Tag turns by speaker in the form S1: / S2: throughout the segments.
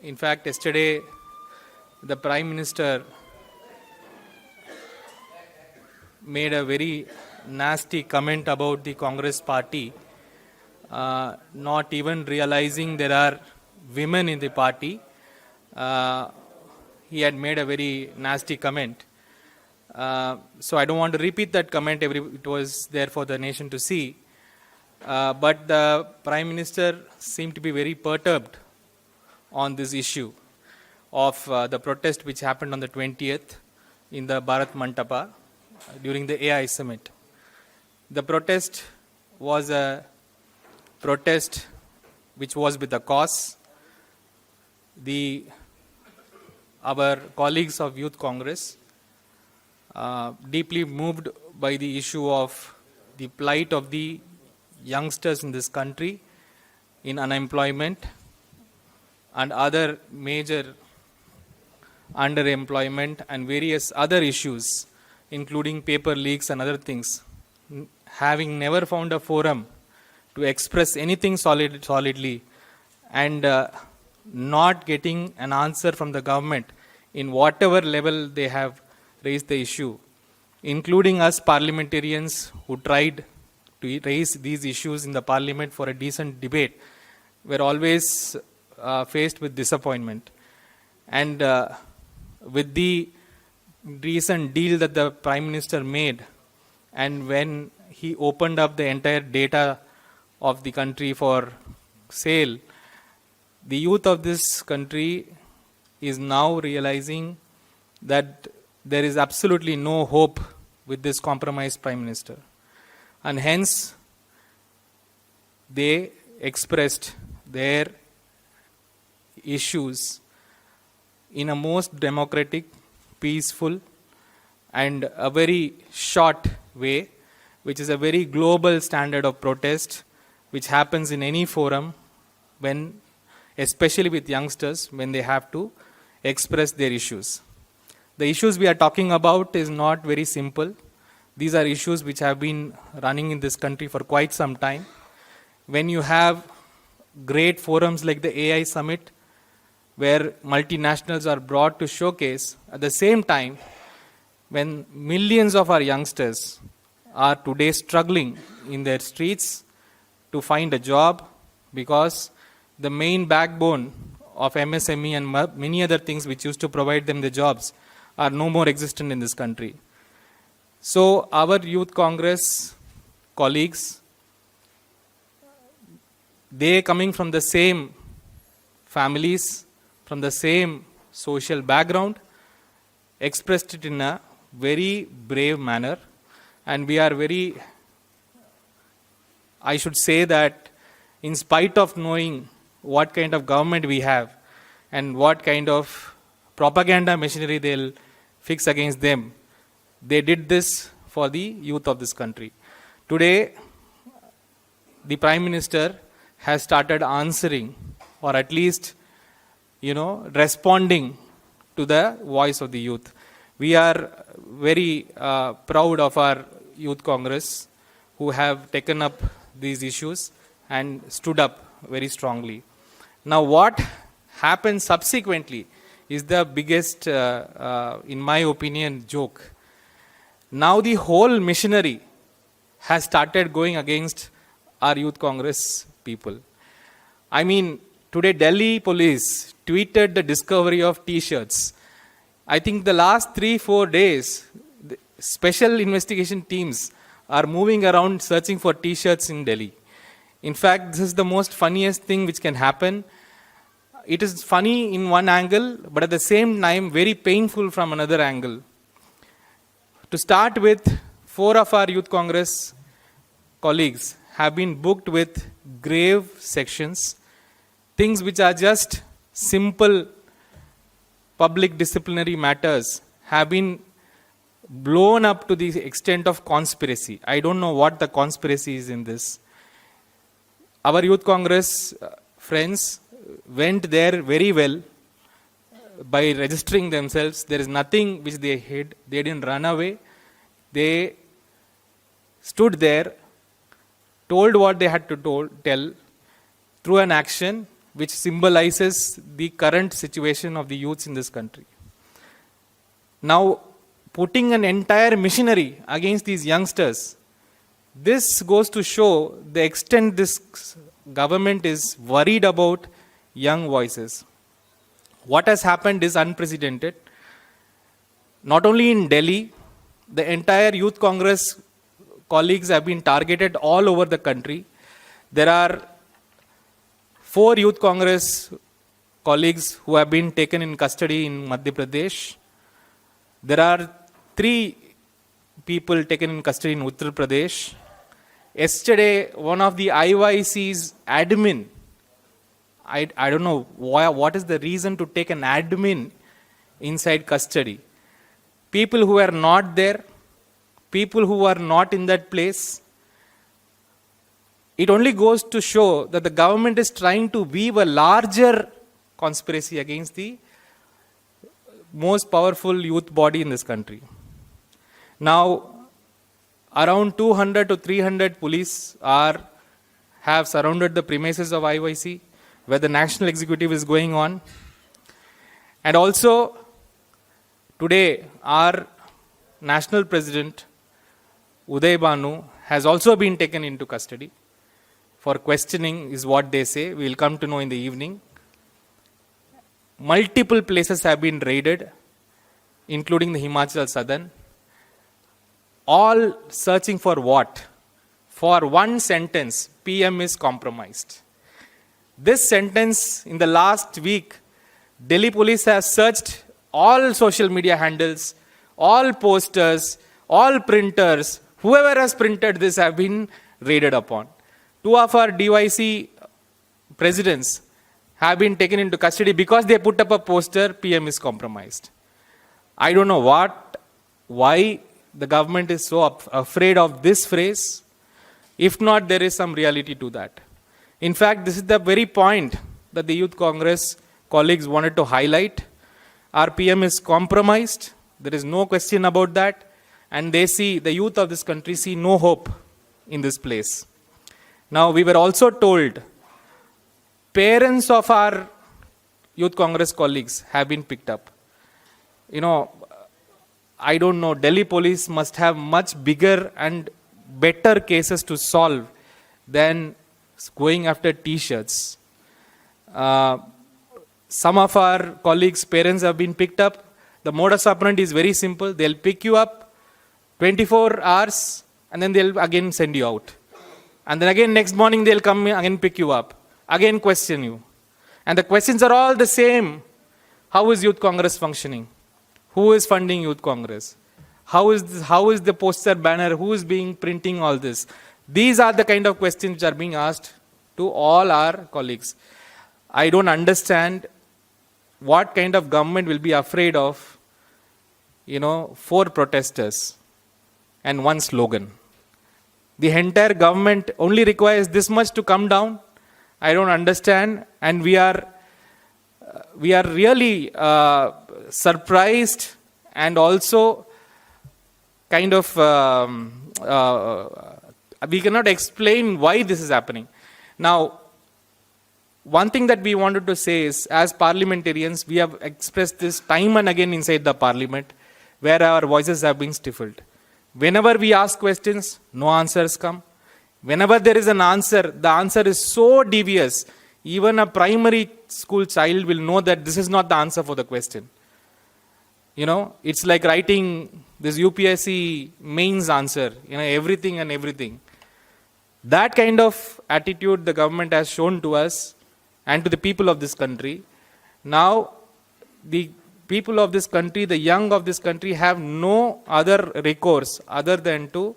S1: In fact, yesterday the Prime Minister made a very nasty comment about the Congress party, not even realizing there are women in the party. He had made a very nasty comment. So I don't want to repeat that comment. It was there for the nation to see. But the Prime Minister seemed to be very perturbed on this issue of the protest which happened on the 20th in the Bharat Mantapa during the AI summit. The protest was a protest which was with a cause. Our colleagues of Youth Congress, deeply moved by the issue of the plight of the youngsters in this country in unemployment and other major underemployment and various other issues, including paper leaks and other things, having never found a forum to express anything solidly and not getting an answer from the government in whatever level they have raised the issue, including us parliamentarians who tried to raise these issues in the parliament for a decent debate, were always faced with disappointment. And with the recent deal that the Prime Minister made, and when he opened up the entire data of the country for sale, the youth of this country is now realizing that there is absolutely no hope with this compromised Prime Minister. And hence, they expressed their issues in a most democratic, peaceful, and a very short way, which is a very global standard of protest, which happens in any forum, when, especially with youngsters, when they have to express their issues. The issues we are talking about is not very simple. These are issues which have been running in this country for quite some time. When you have great forums like the AI Summit, where multinationals are brought to showcase, at the same time, when millions of our youngsters are today struggling in their streets to find a job, because the main backbone of MSME and many other things which used to provide them the jobs are no more existent in this country. So our Youth Congress colleagues, they coming from the same families, from the same social background, expressed it in a very brave manner. And we are very, I should say that in spite of knowing what kind of government we have and what kind of propaganda machinery they'll fix against them, they did this for the youth of this country. Today, the Prime Minister has started answering, or at least, responding to the voice of the youth. We are very proud of our Youth Congress, who have taken up these issues and stood up very strongly. Now, what happened subsequently is the biggest, in my opinion, joke. Now the whole machinery has started going against our Youth Congress people. I mean, today Delhi police tweeted the discovery of T-shirts. I think the last 3-4 days, the special investigation teams are moving around searching for T-shirts in Delhi. In fact, this is the most funniest thing which can happen. It is funny in one angle, but at the same time very painful from another angle. To start with, 4 of our Youth Congress colleagues have been booked with grave sections, things which are just simple public disciplinary matters have been blown up to the extent of conspiracy. I don't know what the conspiracy is in this. Our Youth Congress friends went there very well by registering themselves. There is nothing which they hid. They didn't run away. They stood there, told what they had to tell through an action, which symbolizes the current situation of the youths in this country. Now, putting an entire machinery against these youngsters, this goes to show the extent this government is worried about young voices. What has happened is unprecedented. Not only in Delhi, the entire Youth Congress colleagues have been targeted all over the country. There are 4 Youth Congress colleagues who have been taken in custody in Madhya Pradesh. There are 3 people taken in custody in Uttar Pradesh. Yesterday, one of the IYC's admin, I don't know what is the reason to take an admin inside custody. People who are not there, people who are not in that place. It only goes to show that the government is trying to weave a larger conspiracy against the most powerful youth body in this country. Now, around 200 to 300 police have surrounded the premises of IYC, where the national executive is going on. And also, today, our national president, Uday Banu, has also been taken into custody for questioning, is what they say. We will come to know in the evening. Multiple places have been raided, including the Himachal Southern. All searching for what? For one sentence, PM is compromised. This sentence, in the last week, Delhi police have searched all social media handles, all posters, all printers, whoever has printed this have been raided upon. 2 of our DYC presidents have been taken into custody because they put up a poster, PM is compromised. I don't know why the government is so afraid of this phrase. If not, there is some reality to that. In fact, this is the very point that the Youth Congress colleagues wanted to highlight. Our PM is compromised. There is no question about that. And they see, the youth of this country see no hope in this place. Now, we were also told, parents of our Youth Congress colleagues have been picked up. I don't know, Delhi police must have much bigger and better cases to solve than going after T-shirts. Some of our colleagues' parents have been picked up. The modus operandi is very simple. They'll pick you up 24 hours and then they'll again send you out. And then again next morning they'll come again pick you up, again question you. And the questions are all the same. How is Youth Congress functioning? Who is funding Youth Congress? How is the poster banner? Who is printing all this? These are the kind of questions which are being asked to all our colleagues. I don't understand what kind of government will be afraid of, 4 protesters and 1 slogan. The entire government only requires this much to come down. I don't understand, and we are really surprised and also kind of we cannot explain why this is happening. Now, one thing that we wanted to say is, as parliamentarians, we have expressed this time and again inside the parliament, where our voices have been stifled. Whenever we ask questions, no answers come. Whenever there is an answer, the answer is so devious, even a primary school child will know that this is not the answer for the question. It's like writing this UPSC mains answer, everything and everything. That kind of attitude the government has shown to us and to the people of this country. Now, the people of this country, the young of this country, have no other recourse other than to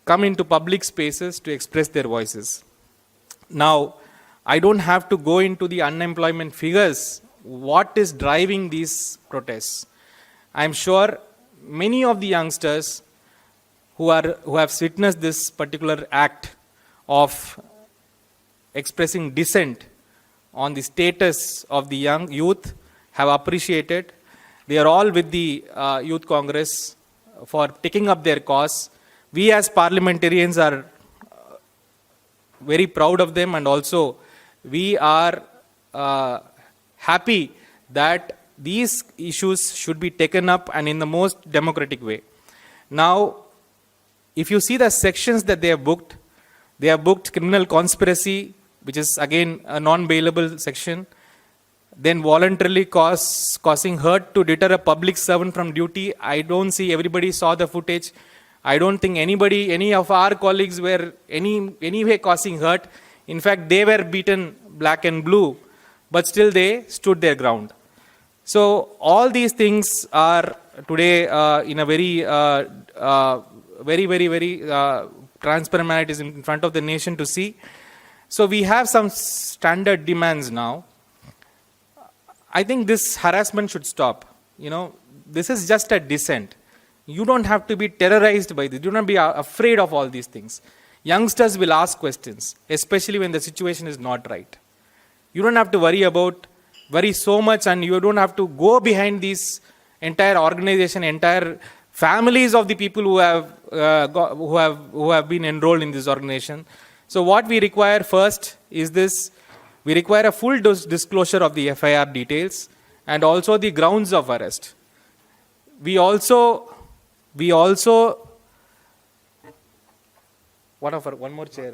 S1: come into public spaces to express their voices. Now, I don't have to go into the unemployment figures, what is driving these protests. I'm sure many of the youngsters who have witnessed this particular act of expressing dissent on the status of the young youth have appreciated. They are all with the Youth Congress for taking up their cause. We as parliamentarians are very proud of them, and also we are happy that these issues should be taken up and in the most democratic way. Now, if you see the sections that they have booked criminal conspiracy, which is again a non-bailable section, then voluntarily causing hurt to deter a public servant from duty. I don't see, everybody saw the footage. I don't think any of our colleagues were any way causing hurt. In fact, they were beaten black and blue, but still they stood their ground. So all these things are today in a very transparent manner. It is in front of the nation to see. So we have some standard demands now. I think this harassment should stop. This is just a dissent. You don't have to be terrorized by this. Do not be afraid of all these things. Youngsters will ask questions, especially when the situation is not right. You don't have to worry so much, and you don't have to go behind these entire organization, entire families of the people who have been enrolled in this organization. So what we require first is this. We require a full disclosure of the FIR details and also the grounds of arrest. We also one more chair.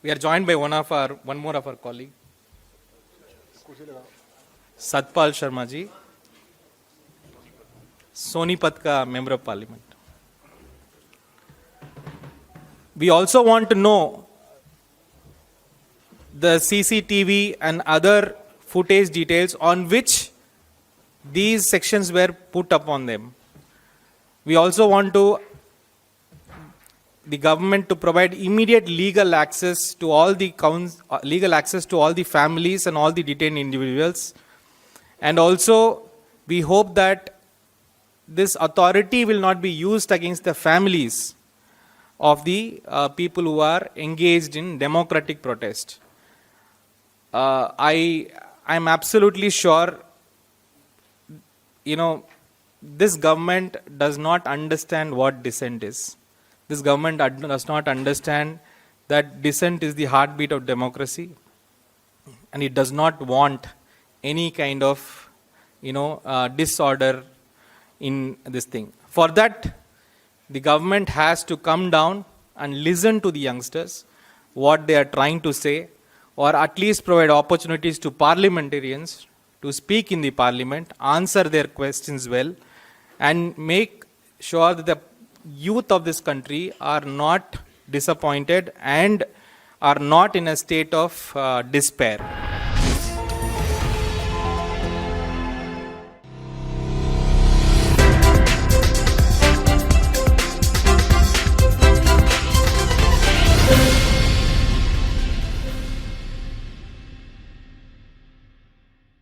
S1: We are joined by one more of our colleague, Satpal Sharma ji, Sonipat ka member of parliament. We also want to know the CCTV and other footage details on which these sections were put upon them. We also want the government to provide immediate legal access to all the families and all the detained individuals. And also, we hope that this authority will not be used against the families of the people who are engaged in democratic protest. I'm absolutely sure, this government does not understand what dissent is. This government does not understand that dissent is the heartbeat of democracy, and it does not want any kind of, disorder in this thing. For that, the government has to come down and listen to the youngsters, what they are trying to say, or at least provide opportunities to parliamentarians to speak in the parliament, answer their questions well, and make sure that the youth of this country are not disappointed and are not in a state of despair.